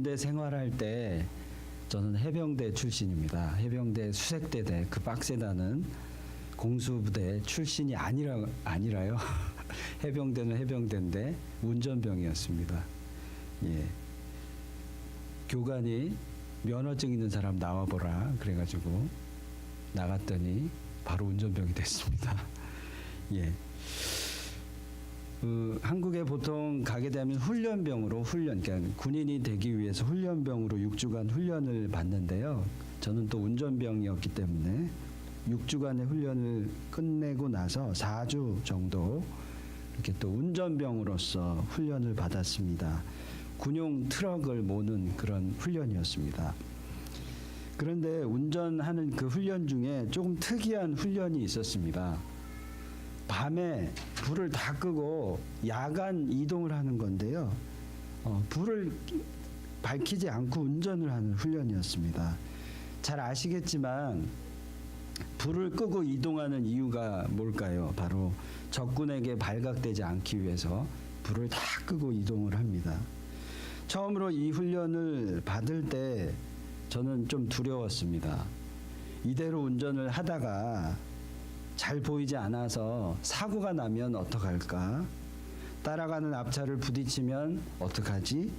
군대 생활할 때 저는 해병대 출신입니다. 해병대 수색대대 그 빡세다는 공수부대 출신이 아니라요. 해병대는 해병대인데 운전병이었습니다. 예. 교관이 면허증 있는 사람 나와보라 그래가지고 나갔더니 바로 운전병이 됐습니다. 예. 한국에 보통 가게 되면 훈련병으로 그러니까 군인이 되기 위해서 훈련병으로 6주간 훈련을 받는데요. 저는 또 운전병이었기 때문에 6주간의 훈련을 끝내고 나서 4주 정도 이렇게 또 운전병으로서 훈련을 받았습니다. 군용 트럭을 모는 그런 훈련이었습니다. 그런데 운전하는 그 훈련 중에 조금 특이한 훈련이 있었습니다. 밤에 불을 다 끄고 야간 이동을 하는 건데요. 불을 밝히지 않고 운전을 하는 훈련이었습니다. 잘 아시겠지만 불을 끄고 이동하는 이유가 뭘까요? 바로 적군에게 발각되지 않기 위해서 불을 다 끄고 이동을 합니다. 처음으로 이 훈련을 받을 때 저는 좀 두려웠습니다. 이대로 운전을 하다가 잘 보이지 않아서 사고가 나면 어떡할까? 따라가는 앞차를 부딪히면 어떡하지?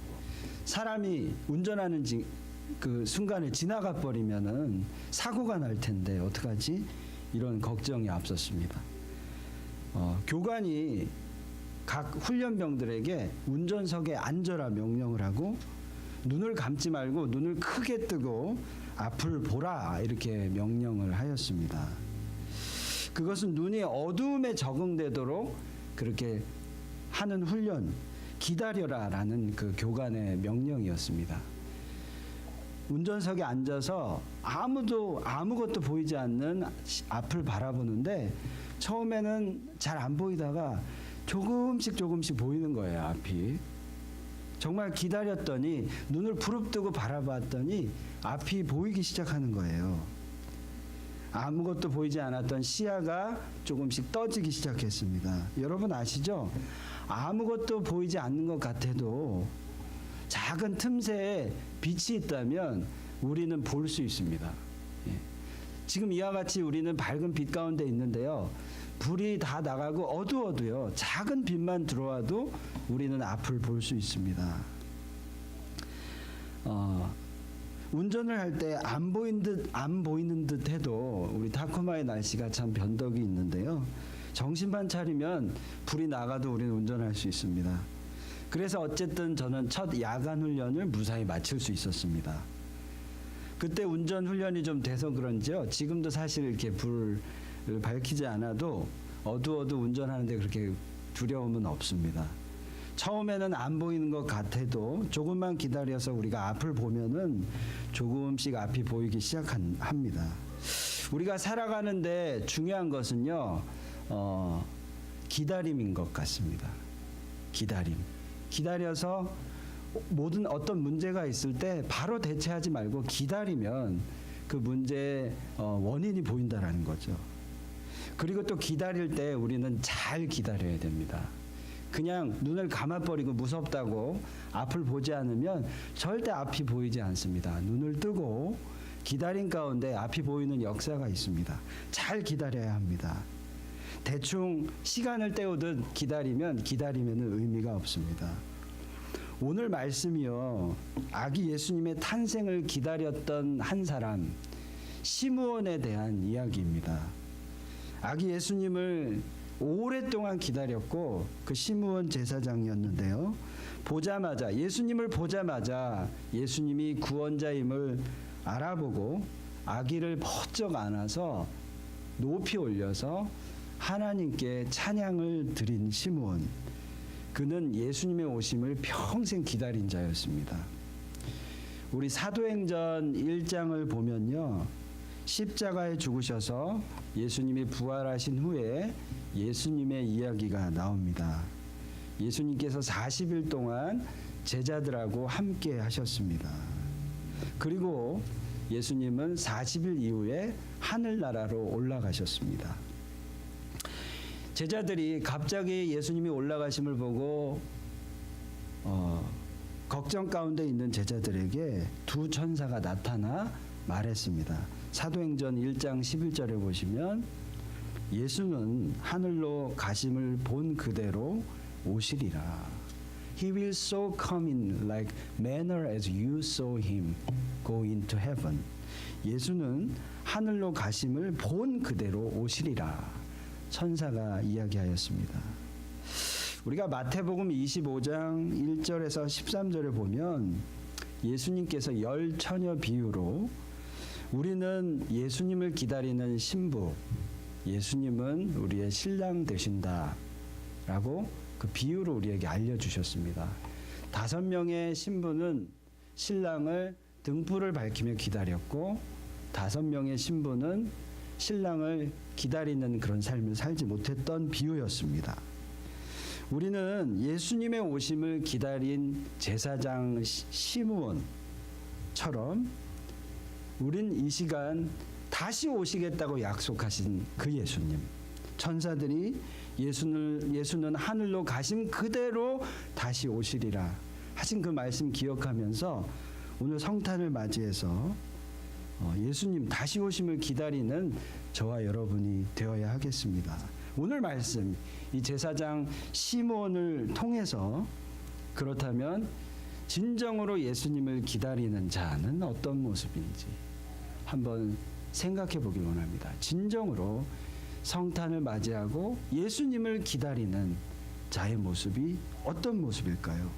사람이 운전하는 그 순간에 지나가 버리면은 사고가 날 텐데 어떡하지? 이런 걱정이 앞섰습니다. 교관이 각 훈련병들에게 운전석에 앉아라 명령을 하고 눈을 감지 말고 눈을 크게 뜨고 앞을 보라 이렇게 명령을 하였습니다. 그것은 눈이 어두움에 적응되도록 그렇게 하는 훈련, 기다려라라는 그 교관의 명령이었습니다. 운전석에 앉아서 아무것도 보이지 않는 앞을 바라보는데 처음에는 잘 안 보이다가 조금씩 보이는 거예요, 앞이. 정말 기다렸더니 눈을 부릅뜨고 바라봤더니 앞이 보이기 시작하는 거예요. 아무것도 보이지 않았던 시야가 조금씩 떠지기 시작했습니다. 여러분 아시죠? 아무것도 보이지 않는 것 같아도 작은 틈새에 빛이 있다면 우리는 볼 수 있습니다. 예. 지금 이와 같이 우리는 밝은 빛 가운데 있는데요. 불이 다 나가고 어두워도요. 작은 빛만 들어와도 우리는 앞을 볼 수 있습니다. 운전을 할 때 안 보이는 듯 해도 우리 타코마의 날씨가 참 변덕이 있는데요. 정신만 차리면 불이 나가도 우리는 운전할 수 있습니다. 그래서 어쨌든 저는 첫 야간 훈련을 무사히 마칠 수 있었습니다. 그때 운전 훈련이 좀 돼서 그런지요. 지금도 사실 이렇게 불을 밝히지 않아도 어두워도 운전하는데 그렇게 두려움은 없습니다. 처음에는 안 보이는 것 같아도 조금만 기다려서 우리가 앞을 보면은 조금씩 앞이 보이기 시작합니다. 우리가 살아가는데 중요한 것은요, 기다림인 것 같습니다. 기다려서 어떤 문제가 있을 때 바로 대처하지 말고 기다리면 그 문제의 원인이 보인다라는 거죠. 그리고 또 기다릴 때 우리는 잘 기다려야 됩니다. 그냥 눈을 감아버리고 무섭다고 앞을 보지 않으면 절대 앞이 보이지 않습니다. 눈을 뜨고 기다림 가운데 앞이 보이는 역사가 있습니다. 잘 기다려야 합니다. 대충 시간을 때우듯 기다리면은 의미가 없습니다. 오늘 말씀이요. 아기 예수님의 탄생을 기다렸던 한 사람, 시므온에 대한 이야기입니다. 아기 예수님을 오랫동안 기다렸고 그 시므온 제사장이었는데요. 예수님을 보자마자 예수님이 구원자임을 알아보고 아기를 번쩍 안아서 높이 올려서 하나님께 찬양을 드린 시므온. 그는 예수님의 오심을 평생 기다린 자였습니다. 우리 사도행전 1장을 보면요. 십자가에 죽으셔서 예수님이 부활하신 후에 예수님의 이야기가 나옵니다. 예수님께서 40일 동안 제자들하고 함께 하셨습니다. 그리고 예수님은 40일 이후에 하늘나라로 올라가셨습니다. 제자들이 갑자기 예수님이 올라가심을 보고 걱정 가운데 있는 제자들에게 두 천사가 나타나 말했습니다. 사도행전 1장 11절에 보시면 예수는 하늘로 가심을 본 그대로 오시리라. He will so come in like manner as you saw him go into heaven. 예수는 하늘로 가심을 본 그대로 오시리라. 천사가 이야기하였습니다. 우리가 마태복음 25장 1절에서 13절을 보면 예수님께서 열 처녀 비유로 우리는 예수님을 기다리는 신부, 예수님은 우리의 신랑 되신다 라고 그 비유로 우리에게 알려주셨습니다. 5명의 신부는 신랑을 등불을 밝히며 기다렸고 5명의 신부는 신랑을 기다리는 그런 삶을 살지 못했던 비유였습니다. 우리는 예수님의 오심을 기다린 제사장 시므온처럼 우린 이 시간 다시 오시겠다고 약속하신 그 예수님, 천사들이 예수는 하늘로 가심 그대로 다시 오시리라 하신 그 말씀 기억하면서 오늘 성탄을 맞이해서 예수님 다시 오심을 기다리는 저와 여러분이 되어야 하겠습니다. 오늘 말씀 이 제사장 시므온을 통해서 그렇다면 진정으로 예수님을 기다리는 자는 어떤 모습인지 한번 생각해 보길 원합니다. 진정으로 성탄을 맞이하고 예수님을 기다리는 자의 모습이 어떤 모습일까요?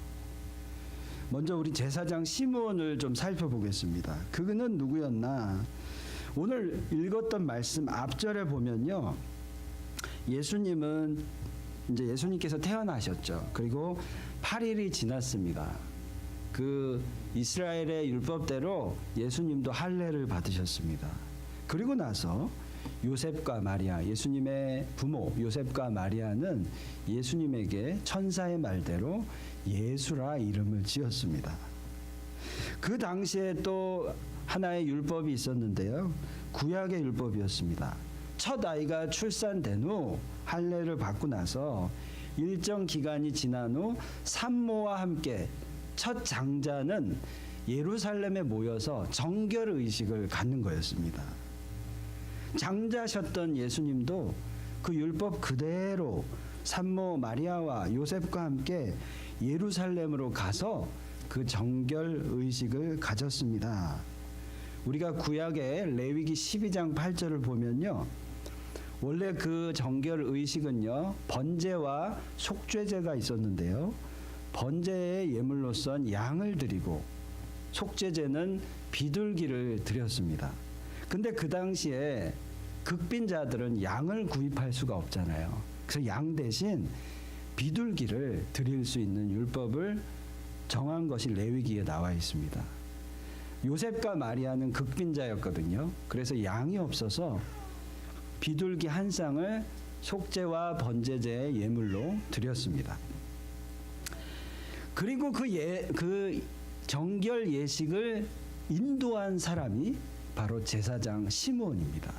먼저 우리 제사장 시므온을 좀 살펴보겠습니다. 그는 누구였나? 오늘 읽었던 말씀 앞절에 보면요. 예수님께서 태어나셨죠. 그리고 8일이 지났습니다. 그 이스라엘의 율법대로 예수님도 할례를 받으셨습니다. 그리고 나서 요셉과 마리아, 예수님의 부모 요셉과 마리아는 예수님에게 천사의 말대로 예수라 이름을 지었습니다. 그 당시에 또 하나의 율법이 있었는데요. 구약의 율법이었습니다. 첫 아이가 출산된 후 할례를 받고 나서 일정 기간이 지난 후 산모와 함께 첫 장자는 예루살렘에 모여서 정결 의식을 갖는 거였습니다. 장자셨던 예수님도 그 율법 그대로 산모 마리아와 요셉과 함께 예루살렘으로 가서 그 정결 의식을 가졌습니다. 우리가 구약의 레위기 12장 8절을 보면요. 원래 그 정결 의식은요. 번제와 속죄제가 있었는데요. 번제의 예물로선 양을 드리고 속죄제는 비둘기를 드렸습니다. 근데 그 당시에 극빈자들은 양을 구입할 수가 없잖아요. 그래서 양 대신 비둘기를 드릴 수 있는 율법을 정한 것이 레위기에 나와 있습니다. 요셉과 마리아는 극빈자였거든요. 그래서 양이 없어서 비둘기 한 쌍을 속죄와 번제제의 예물로 드렸습니다. 그리고 그 정결 예식을 인도한 사람이 바로 제사장 시므온입니다.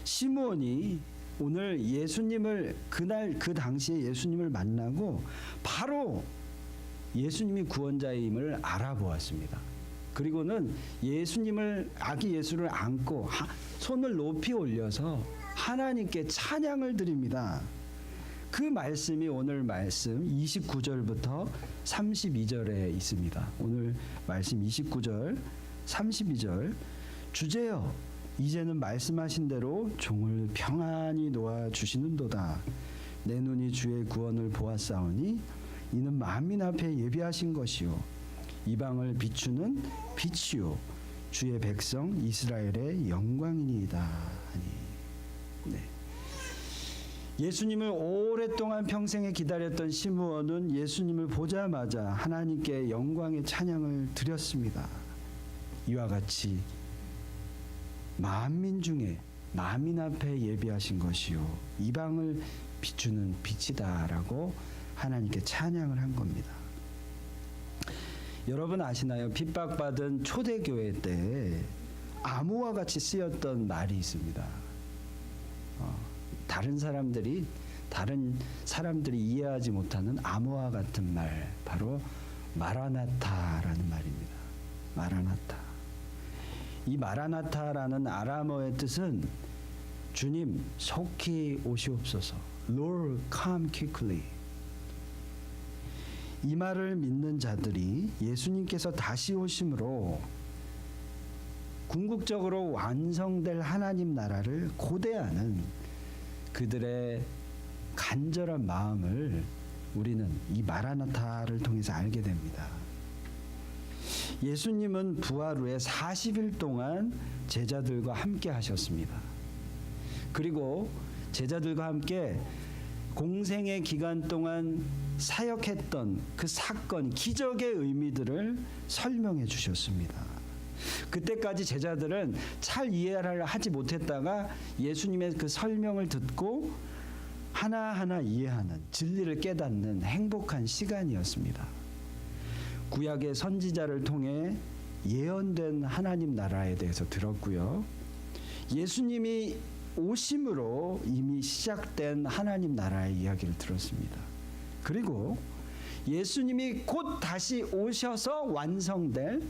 시므온이 오늘 예수님을 그날 그 당시에 예수님을 만나고 바로 예수님이 구원자임을 알아보았습니다. 그리고는 예수님을 아기 예수를 안고 손을 높이 올려서 하나님께 찬양을 드립니다. 그 말씀이 오늘 말씀 29절부터 32절에 있습니다. 오늘 말씀 29절, 32절 주제여 이제는 말씀하신 대로 종을 평안히 놓아 주시는도다. 내 눈이 주의 구원을 보았사오니 이는 만민 앞에 예비하신 것이요 이방을 비추는 빛이요 주의 백성 이스라엘의 영광이니이다 하니. 네. 예수님을 오랫동안 평생에 기다렸던 시므온은 예수님을 보자마자 하나님께 영광의 찬양을 드렸습니다. 이와 같이 만민 중에 만민 앞에 예비하신 것이요 이방을 비추는 빛이다라고 하나님께 찬양을 한 겁니다. 여러분 아시나요? 핍박받은 초대교회 때 암호와 같이 쓰였던 말이 있습니다. 다른 사람들이 다른 사람들이 이해하지 못하는 암호와 같은 말, 바로 마라나타라는 말입니다. 마라나타. 이 마라나타라는 아람어의 뜻은 주님 속히 오시옵소서. Lord come quickly. 이 말을 믿는 자들이 예수님께서 다시 오심으로 궁극적으로 완성될 하나님 나라를 고대하는 그들의 간절한 마음을 우리는 이 마라나타를 통해서 알게 됩니다. 예수님은 부활 후에 40일 동안 제자들과 함께 하셨습니다. 그리고 제자들과 함께 공생의 기간 동안 사역했던 그 사건, 기적의 의미들을 설명해 주셨습니다. 그때까지 제자들은 잘 이해를 하지 못했다가 예수님의 그 설명을 듣고 하나하나 이해하는, 진리를 깨닫는 행복한 시간이었습니다. 구약의 선지자를 통해 예언된 하나님 나라에 대해서 들었고요. 예수님이 오심으로 이미 시작된 하나님 나라의 이야기를 들었습니다. 그리고 예수님이 곧 다시 오셔서 완성될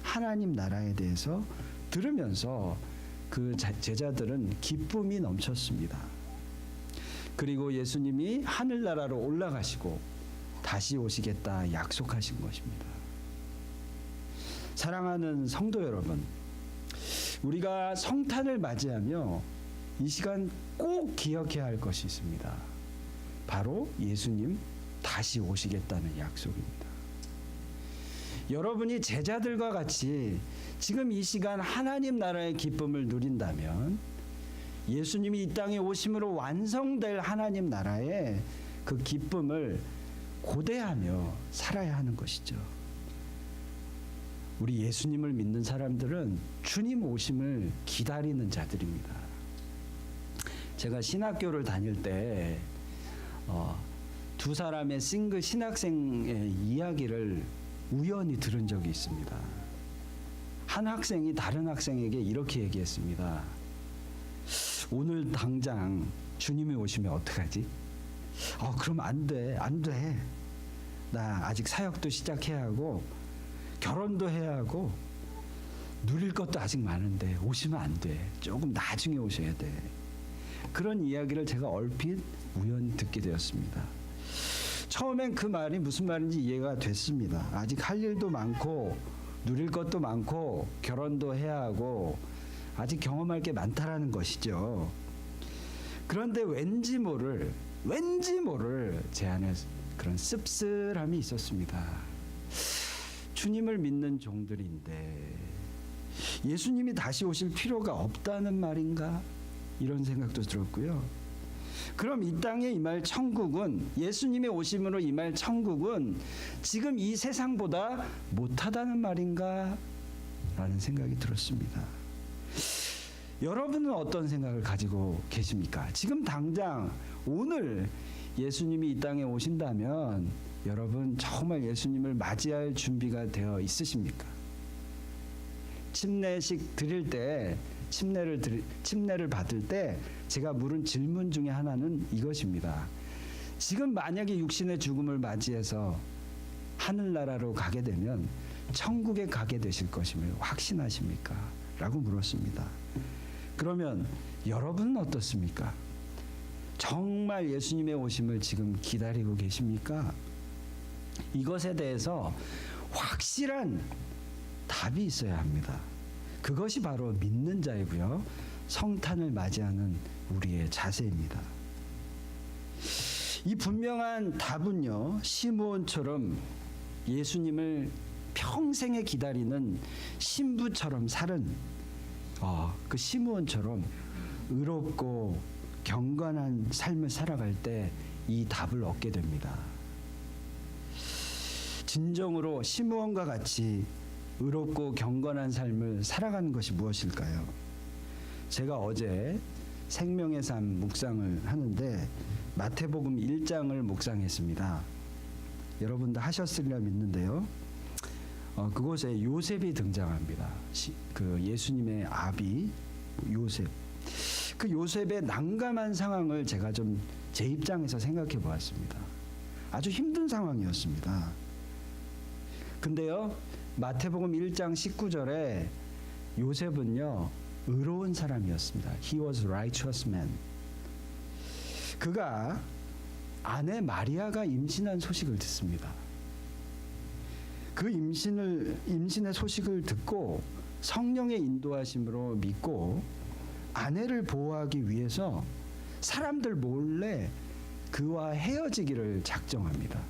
하나님 나라에 대해서 들으면서 그 제자들은 기쁨이 넘쳤습니다. 그리고 예수님이 하늘나라로 올라가시고 다시 오시겠다 약속하신 것입니다. 사랑하는 성도 여러분, 우리가 성탄을 맞이하며 이 시간 꼭 기억해야 할 것이 있습니다. 바로 예수님 다시 오시겠다는 약속입니다. 여러분이 제자들과 같이 지금 이 시간 하나님 나라의 기쁨을 누린다면 예수님이 이 땅에 오심으로 완성될 하나님 나라의 그 기쁨을 고대하며 살아야 하는 것이죠. 우리 예수님을 믿는 사람들은 주님 오심을 기다리는 자들입니다. 제가 신학교를 다닐 때 두 사람의 싱글 신학생의 이야기를 우연히 들은 적이 있습니다. 한 학생이 다른 학생에게 이렇게 얘기했습니다. 오늘 당장 주님이 오시면 어떡하지? 그럼 안 돼. 나 아직 사역도 시작해야 하고 결혼도 해야 하고 누릴 것도 아직 많은데 오시면 안 돼. 조금 나중에 오셔야 돼. 그런 이야기를 제가 얼핏 우연히 듣게 되었습니다. 처음엔 그 말이 무슨 말인지 이해가 됐습니다. 아직 할 일도 많고 누릴 것도 많고 결혼도 해야 하고 아직 경험할 게 많다라는 것이죠. 그런데 왠지 모를 제 안에 그런 씁쓸함이 있었습니다. 주님을 믿는 종들인데 예수님이 다시 오실 필요가 없다는 말인가? 이런 생각도 들었고요. 그럼 이 땅에 임할 천국은, 예수님의 오심으로 임할 천국은 지금 이 세상보다 못하다는 말인가? 라는 생각이 들었습니다. 여러분은 어떤 생각을 가지고 계십니까? 지금 당장 오늘 예수님이 이 땅에 오신다면 여러분 정말 예수님을 맞이할 준비가 되어 있으십니까? 침례식 드릴 때, 침례를 받을 때 제가 물은 질문 중에 하나는 이것입니다. 지금 만약에 육신의 죽음을 맞이해서 하늘나라로 가게 되면 천국에 가게 되실 것임을 확신하십니까? 라고 물었습니다. 그러면 여러분은 어떻습니까? 정말 예수님의 오심을 지금 기다리고 계십니까? 이것에 대해서 확실한 답이 있어야 합니다. 그것이 바로 믿는 자이고요. 성탄을 맞이하는 우리의 자세입니다. 이 분명한 답은요, 시므온처럼 예수님을 평생에 기다리는 신부처럼 사는 그 시므온처럼 의롭고 경건한 삶을 살아갈 때 이 답을 얻게 됩니다. 진정으로 시므온과 같이 의롭고 경건한 삶을 살아가는 것이 무엇일까요? 제가 어제 생명의 삶 묵상을 하는데 마태복음 1장을 묵상했습니다. 여러분도 하셨으리라 믿는데요. 그곳에 요셉이 등장합니다. 그 예수님의 아비 요셉. 그 요셉의 난감한 상황을 제가 좀 제 입장에서 생각해 보았습니다. 아주 힘든 상황이었습니다. 근데요, 마태복음 1장 19절에 요셉은요, 의로운 사람이었습니다. He was righteous man. 그가 아내 마리아가 임신한 소식을 듣습니다. 그 임신의 소식을 듣고 성령의 인도하심으로 믿고 아내를 보호하기 위해서 사람들 몰래 그와 헤어지기를 작정합니다.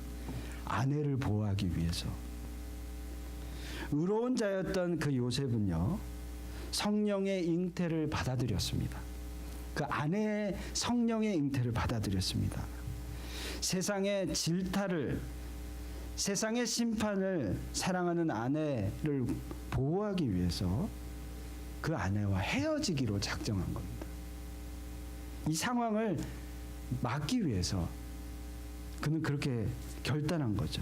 아내를 보호하기 위해서. 의로운 자였던 그 요셉은요, 성령의 잉태를 받아들였습니다. 그 아내의 성령의 잉태를 받아들였습니다. 세상의 질타를, 세상의 심판을 사랑하는 아내를 보호하기 위해서 그 아내와 헤어지기로 작정한 겁니다. 이 상황을 막기 위해서 그는 그렇게 결단한 거죠.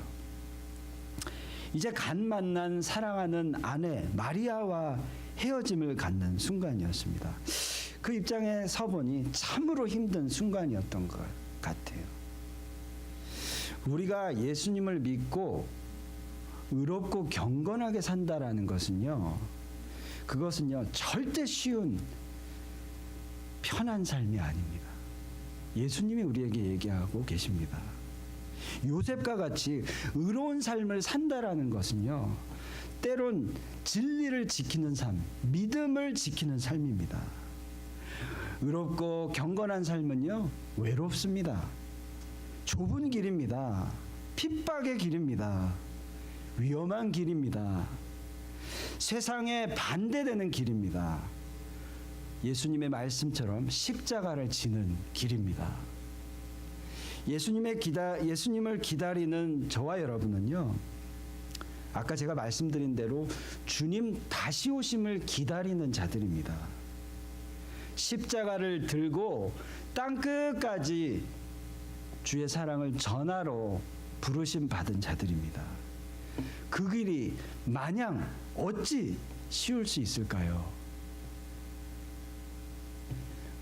이제 갓 만난 사랑하는 아내 마리아와 헤어짐을 갖는 순간이었습니다. 그 입장에 서보니 참으로 힘든 순간이었던 것 같아요. 우리가 예수님을 믿고 의롭고 경건하게 산다라는 것은요, 그것은요 절대 쉬운 편한 삶이 아닙니다. 예수님이 우리에게 얘기하고 계십니다. 요셉과 같이 의로운 삶을 산다라는 것은요, 때론 진리를 지키는 삶, 믿음을 지키는 삶입니다. 의롭고 경건한 삶은요, 외롭습니다. 좁은 길입니다. 핍박의 길입니다. 위험한 길입니다. 세상에 반대되는 길입니다. 예수님의 말씀처럼 십자가를 지는 길입니다. 예수님을 기다리는 저와 여러분은요, 아까 제가 말씀드린 대로 주님 다시 오심을 기다리는 자들입니다. 십자가를 들고 땅끝까지 주의 사랑을 전하러 부르심 받은 자들입니다. 그 길이 마냥 어찌 쉬울 수 있을까요?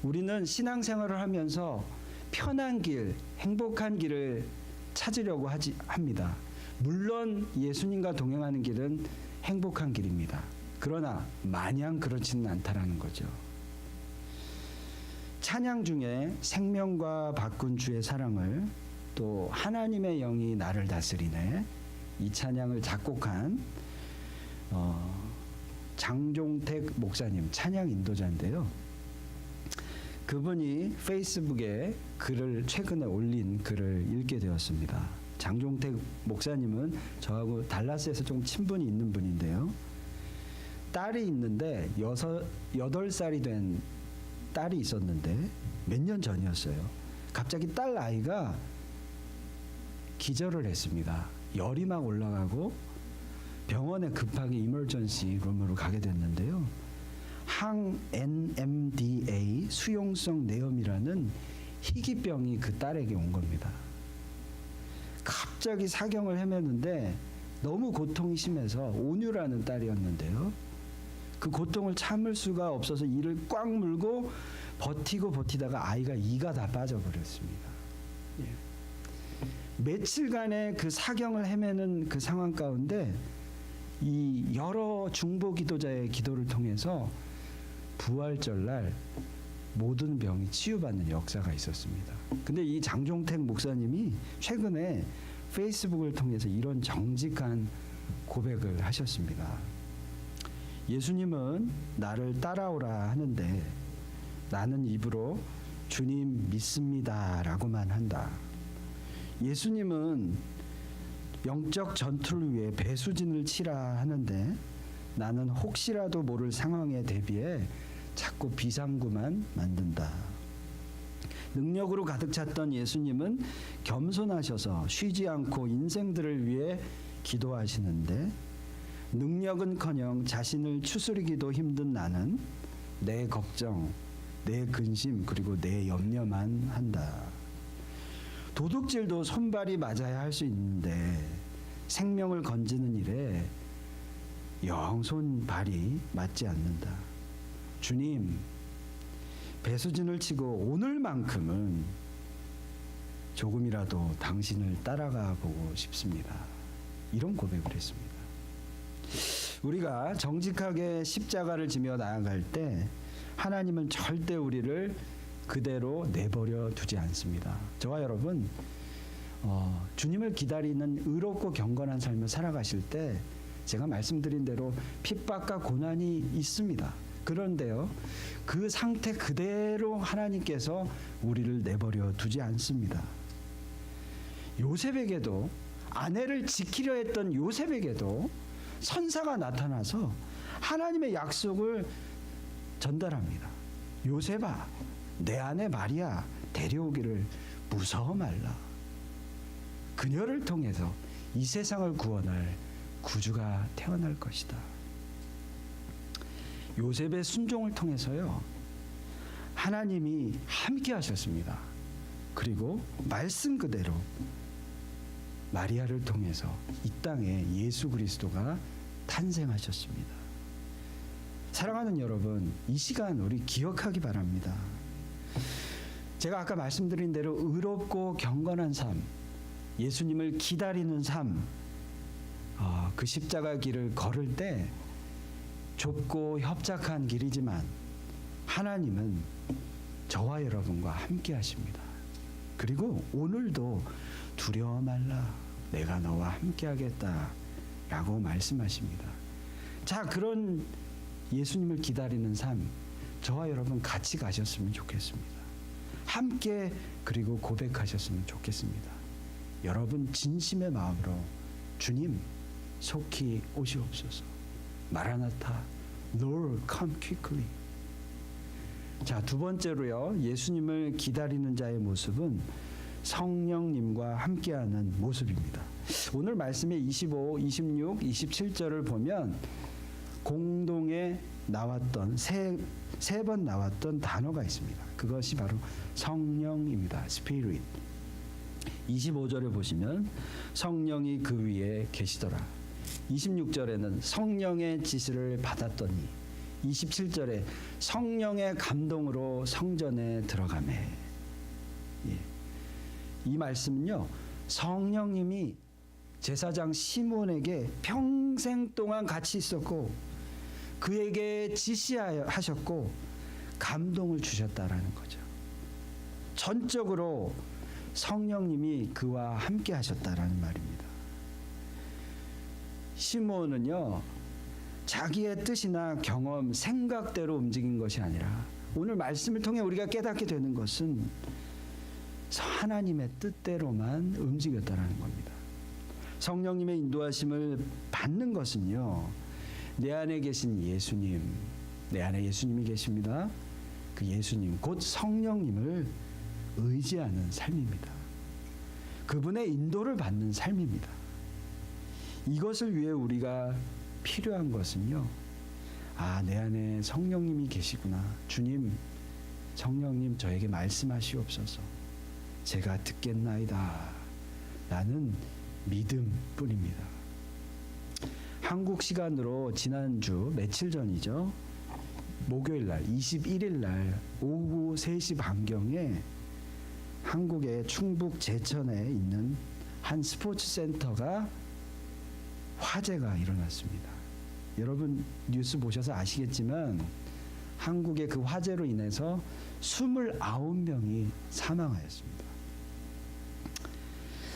우리는 신앙생활을 하면서 편한 길, 행복한 길을 찾으려고 합니다. 물론 예수님과 동행하는 길은 행복한 길입니다. 그러나 마냥 그렇지는 않다라는 거죠. 찬양 중에 생명과 바꾼 주의 사랑을, 또 하나님의 영이 나를 다스리네, 이 찬양을 작곡한 장종택 목사님, 찬양 인도자인데요. 그분이 페이스북에 글을 최근에 올린 글을 읽게 되었습니다. 장종택 목사님은 저하고 달라스에서 좀 친분이 있는 분인데요. 딸이 있는데 8살이 된 딸이 있었는데 몇 년 전이었어요. 갑자기 딸 아이가 기절을 했습니다. 열이 막 올라가고 병원에 급하게 이머전시 룸으로 가게 됐는데요. 항-NMDA 수용성 뇌염이라는 희귀병이 그 딸에게 온 겁니다. 갑자기 사경을 헤매는데 너무 고통이 심해서 온유라는 딸이었는데요. 그 고통을 참을 수가 없어서 이를 꽉 물고 버티다가 아이가 이가 다 빠져버렸습니다. 예. 며칠간의 그 사경을 헤매는 그 상황 가운데 이 여러 중보 기도자의 기도를 통해서 부활절날 모든 병이 치유받는 역사가 있었습니다. 근데 이 장종택 목사님이 최근에 페이스북을 통해서 이런 정직한 고백을 하셨습니다. 예수님은 나를 따라오라 하는데 나는 입으로 주님 믿습니다 라고만 한다. 예수님은 영적 전투를 위해 배수진을 치라 하는데 나는 혹시라도 모를 상황에 대비해 자꾸 비상구만 만든다. 능력으로 가득 찼던 예수님은 겸손하셔서 쉬지 않고 인생들을 위해 기도하시는데 능력은커녕 자신을 추스리기도 힘든 나는 내 걱정, 내 근심, 그리고 내 염려만 한다. 도둑질도 손발이 맞아야 할 수 있는데 생명을 건지는 일에 영 손발이 맞지 않는다. 주님, 배수진을 치고 오늘만큼은 조금이라도 당신을 따라가 보고 싶습니다. 이런 고백을 했습니다. 우리가 정직하게 십자가를 지며 나아갈 때 하나님은 절대 우리를 그대로 내버려 두지 않습니다. 저와 여러분, 주님을 기다리는 의롭고 경건한 삶을 살아가실 때 제가 말씀드린 대로 핍박과 고난이 있습니다. 그런데요, 그 상태 그대로 하나님께서 우리를 내버려 두지 않습니다. 요셉에게도, 아내를 지키려 했던 요셉에게도 선사가 나타나서 하나님의 약속을 전달합니다. 요셉아, 내 아내 마리아 데려오기를 무서워 말라. 그녀를 통해서 이 세상을 구원할 구주가 태어날 것이다. 요셉의 순종을 통해서요, 하나님이 함께 하셨습니다. 그리고 말씀 그대로 마리아를 통해서 이 땅에 예수 그리스도가 탄생하셨습니다. 사랑하는 여러분, 이 시간 우리 기억하기 바랍니다. 제가 아까 말씀드린 대로 의롭고 경건한 삶, 예수님을 기다리는 삶, 그 십자가 길을 걸을 때 좁고 협착한 길이지만 하나님은 저와 여러분과 함께 하십니다. 그리고 오늘도 두려워 말라, 내가 너와 함께 하겠다 라고 말씀하십니다. 자, 그런 예수님을 기다리는 삶, 저와 여러분 같이 가셨으면 좋겠습니다. 함께 그리고 고백하셨으면 좋겠습니다. 여러분 진심의 마음으로 주님 속히 오시옵소서. 마라나타, Lord come quickly. 자, 두 번째로요, 예수님을 기다리는 자의 모습은 성령님과 함께하는 모습입니다. 오늘 말씀의 25, 26, 27절을 보면 공동에 나왔던 세 번 나왔던 단어가 있습니다. 그것이 바로 성령입니다. Spirit. 25절에 보시면 성령이 그 위에 계시더라. 26절에는 성령의 지시를 받았더니, 27절에 성령의 감동으로 성전에 들어가매. 예. 이 말씀은요, 성령님이 제사장 시몬에게 평생 동안 같이 있었고 그에게 지시하셨고 감동을 주셨다라는 거죠. 전적으로 성령님이 그와 함께 하셨다라는 말입니다. 시몬은요, 자기의 뜻이나 경험, 생각대로 움직인 것이 아니라 오늘 말씀을 통해 우리가 깨닫게 되는 것은 하나님의 뜻대로만 움직였다라는 겁니다. 성령님의 인도하심을 받는 것은요, 내 안에 계신 예수님, 내 안에 예수님이 계십니다. 그 예수님, 곧 성령님을 의지하는 삶입니다. 그분의 인도를 받는 삶입니다. 이것을 위해 우리가 필요한 것은요, 내 안에 성령님이 계시구나. 주님, 성령님 저에게 말씀하시옵소서. 제가 듣겠나이다. 라는 믿음뿐입니다. 한국 시간으로 지난주 며칠 전이죠. 목요일 날 21일 날 오후 3시 반경에 한국의 충북 제천에 있는 한 스포츠 센터가 화재가 일어났습니다. 여러분 뉴스 보셔서 아시겠지만 한국의 그 화재로 인해서 29명이 사망하였습니다.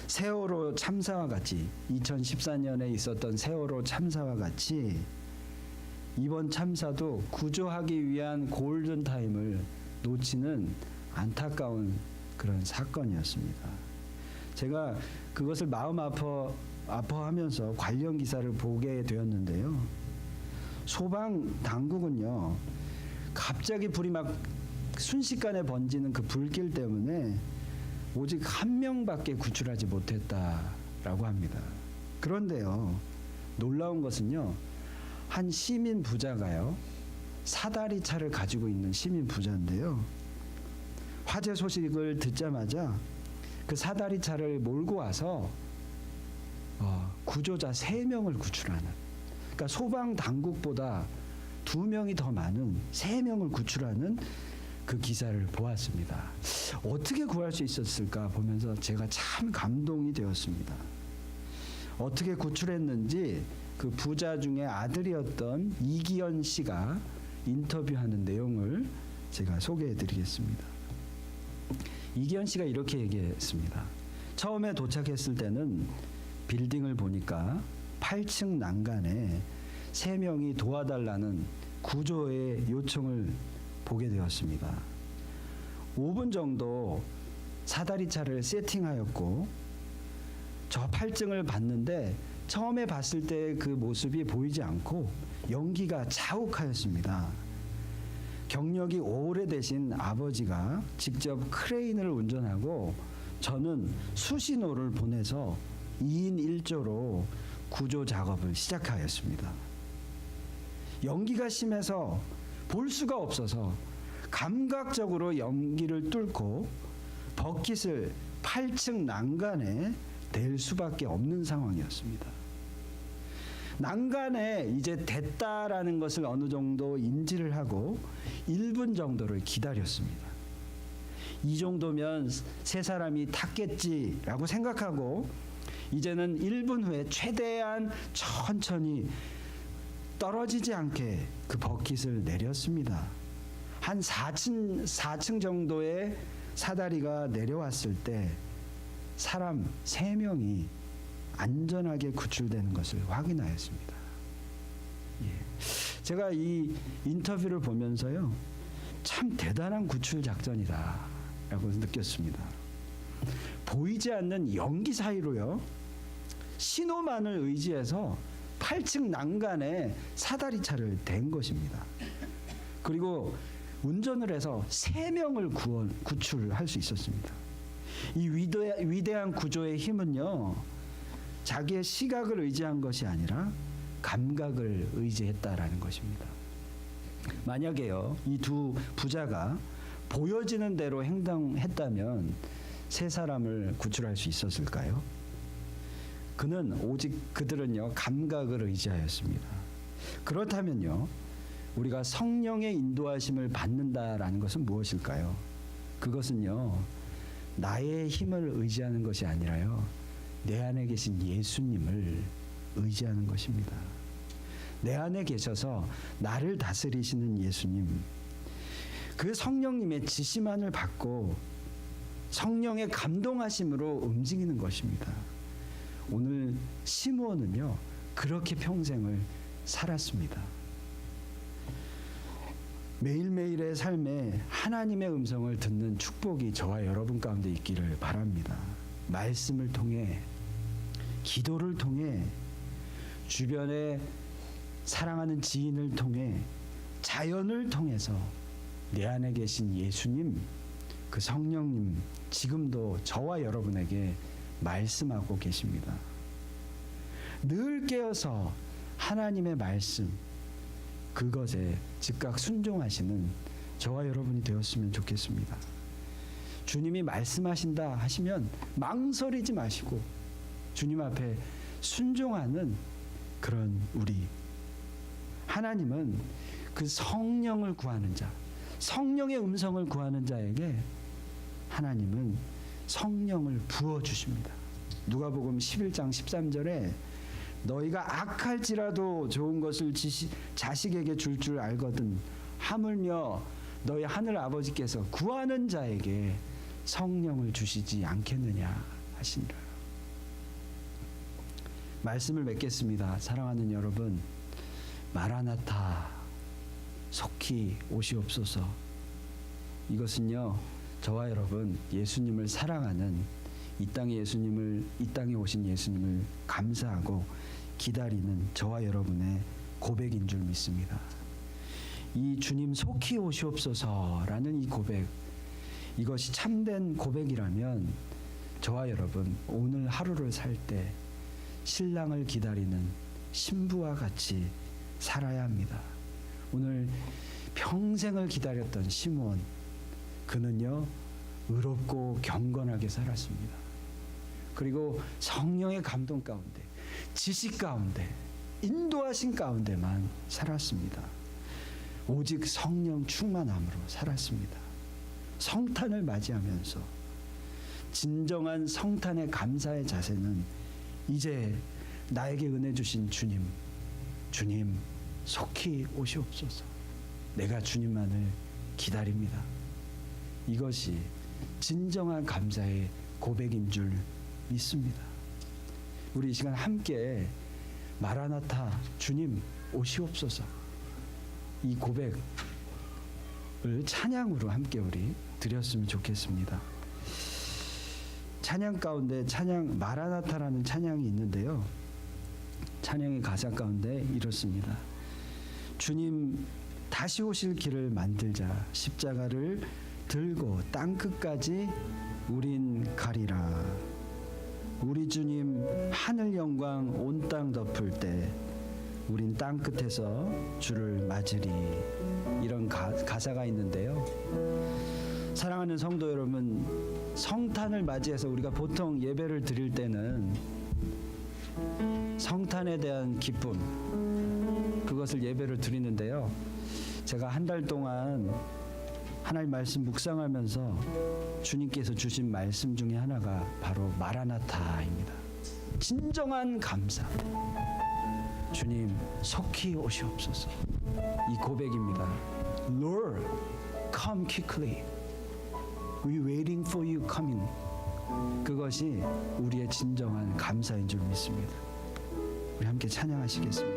세월호 참사와 같이 2014년에 있었던 세월호 참사와 같이 이번 참사도 구조하기 위한 골든타임을 놓치는 안타까운 그런 사건이었습니다. 제가 그것을 마음 아파하면서 관련 기사를 보게 되었는데요. 소방 당국은요, 갑자기 불이 막 순식간에 번지는 그 불길 때문에 오직 한 명밖에 구출하지 못했다라고 합니다. 그런데요, 놀라운 것은요, 한 시민 부자가요, 사다리 차를 가지고 있는 시민 부자인데요, 화재 소식을 듣자마자 그 사다리 차를 몰고 와서 구조자 3명을 구출하는, 그러니까 소방 당국보다 2명이 더 많은 3명을 구출하는 그 기사를 보았습니다. 어떻게 구할 수 있었을까 보면서 제가 참 감동이 되었습니다. 어떻게 구출했는지 그 부자 중에 아들이었던 이기현 씨가 인터뷰하는 내용을 제가 소개해 드리겠습니다. 이기현 씨가 이렇게 얘기했습니다. 처음에 도착했을 때는 빌딩을 보니까 8층 난간에 3명이 도와달라는 구조의 요청을 보게 되었습니다. 5분 정도 사다리차를 세팅하였고 저 8층을 봤는데 처음에 봤을 때 그 모습이 보이지 않고 연기가 자욱하였습니다. 경력이 오래되신 아버지가 직접 크레인을 운전하고 저는 수신호를 보내서 2인 1조로 구조 작업을 시작하였습니다. 연기가 심해서 볼 수가 없어서 감각적으로 연기를 뚫고 버킷을 8층 난간에 댈 수밖에 없는 상황이었습니다. 난간에 이제 됐다라는 것을 어느 정도 인지를 하고 1분 정도를 기다렸습니다. 이 정도면 세 사람이 탔겠지라고 생각하고 이제는 1분 후에 최대한 천천히 떨어지지 않게 그 버킷을 내렸습니다. 한 4층 정도의 사다리가 내려왔을 때 사람 3명이 안전하게 구출되는 것을 확인하였습니다. 예. 제가 이 인터뷰를 보면서요, 참 대단한 구출 작전이다라고 느꼈습니다. 보이지 않는 연기 사이로요, 신호만을 의지해서 8층 난간에 사다리차를 댄 것입니다. 그리고 운전을 해서 3명을 구출할 수 있었습니다. 이 위대한 구조의 힘은요, 자기의 시각을 의지한 것이 아니라 감각을 의지했다라는 것입니다. 만약에요, 이 두 부자가 보여지는 대로 행동했다면 세 사람을 구출할 수 있었을까요? 그들은요, 감각을 의지하였습니다. 그렇다면요, 우리가 성령의 인도하심을 받는다라는 것은 무엇일까요? 그것은요, 나의 힘을 의지하는 것이 아니라요, 내 안에 계신 예수님을 의지하는 것입니다. 내 안에 계셔서 나를 다스리시는 예수님, 그 성령님의 지시만을 받고 성령의 감동하심으로 움직이는 것입니다. 오늘 시므온은요, 그렇게 평생을 살았습니다. 매일매일의 삶에 하나님의 음성을 듣는 축복이 저와 여러분 가운데 있기를 바랍니다. 말씀을 통해, 기도를 통해, 주변에 사랑하는 지인을 통해, 자연을 통해서 내 안에 계신 예수님, 그 성령님, 지금도 저와 여러분에게 말씀하고 계십니다. 늘 깨어서 하나님의 말씀, 그것에 즉각 순종하시는 저와 여러분이 되었으면 좋겠습니다. 주님이 말씀하신다 하시면 망설이지 마시고 주님 앞에 순종하는 그런 우리. 하나님은 그 성령을 구하는 자, 성령의 음성을 구하는 자에게 하나님은 성령을 부어주십니다. 누가복음 11장 13절에 너희가 악할지라도 좋은 것을 자식에게 줄 알거든 하물며 너희 하늘 아버지께서 구하는 자에게 성령을 주시지 않겠느냐 하시니라. 말씀을 맺겠습니다. 사랑하는 여러분, 마라나타, 속히 오시옵소서. 이것은요, 저와 여러분 예수님을 사랑하는 이 땅에 오신 예수님을 감사하고 기다리는 저와 여러분의 고백인 줄 믿습니다. 이 주님 속히 오시옵소서라는 이 고백, 이것이 참된 고백이라면 저와 여러분 오늘 하루를 살 때 신랑을 기다리는 신부와 같이 살아야 합니다. 오늘 평생을 기다렸던 시므온, 그는요 의롭고 경건하게 살았습니다. 그리고 성령의 감동 가운데, 지식 가운데, 인도하신 가운데만 살았습니다. 오직 성령 충만함으로 살았습니다. 성탄을 맞이하면서 진정한 성탄의 감사의 자세는 이제 나에게 은혜 주신 주님 속히 오시옵소서. 내가 주님만을 기다립니다. 이것이 진정한 감사의 고백인 줄 믿습니다. 우리 이 시간 함께 마라나타 주님 오시옵소서, 이 고백을 찬양으로 함께 우리 드렸으면 좋겠습니다. 찬양 가운데 찬양 마라나타라는 찬양이 있는데요. 찬양의 가사 가운데 이렇습니다. 주님 다시 오실 길을 만들자. 십자가를 들고 땅끝까지 우린 가리라. 우리 주님 하늘 영광 온 땅 덮을 때 우린 땅끝에서 주를 맞으리. 이런 가사가 있는데요. 사랑하는 성도 여러분, 성탄을 맞이해서 우리가 보통 예배를 드릴 때는 성탄에 대한 기쁨, 그것을 예배를 드리는데요. 제가 한 달 동안 하나님 말씀 묵상하면서 주님께서 주신 말씀 중에 하나가 바로 마라나타입니다. 진정한 감사. 주님 속히 오시옵소서. 이 고백입니다. Lord, come quickly. We waiting for you coming. 그것이 우리의 진정한 감사인 줄 믿습니다. 우리 함께 찬양하시겠습니다.